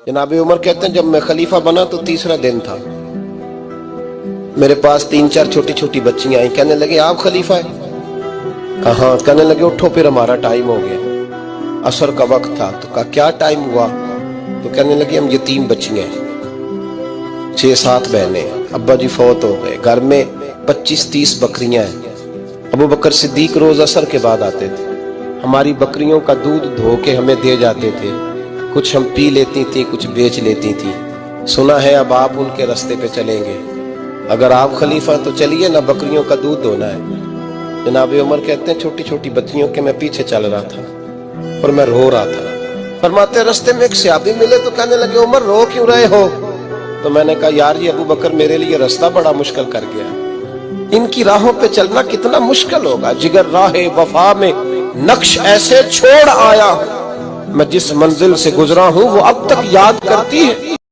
जनाब उमर कहते हैं जब मैं खलीफा बना तो तीसरा दिन था, मेरे पास 3-4 छोटी छोटी बच्चियां आई, कहने लगे आप खलीफा है? कहा हाँ। कहने लगे उठो फिर हमारा टाइम हो गया, असर का वक्त था। तो कहा क्या टाइम हुआ? तो कहने लगे हम यतीम बच्चियां हैं, 6-7 बहनें, अब्बा जी फौत हो गए, घर में 25-30 बकरियां हैं। अबू बकर सिद्दीक रोज असर के बाद आते थे, हमारी बकरियों का दूध धो के हमें दे जाते थे, कुछ हम पी लेती थी, कुछ बेच लेती थी। सुना है अब आप उनके रास्ते पे चलेंगे, अगर आप खलीफा तो चलिए ना, बकरियों का दूध धोना है। जनाब उमर कहते हैं छोटी छोटी बच्चियों के मैं पीछे चल रहा था और मैं रो रहा था। फरमाते रास्ते में एक सहाबी मिले तो कहने लगे उमर रो क्यों रहे हो? तो मैंने कहा यार ये अबू बकर मेरे लिए रास्ता बड़ा मुश्किल कर गया, इनकी राहों पे चलना कितना मुश्किल होगा। जिगर राहे वफा में नक्श ऐसे छोड़ आया, मैं जिस मंजिल से गुजरा हूं वो अब तक याद करती है।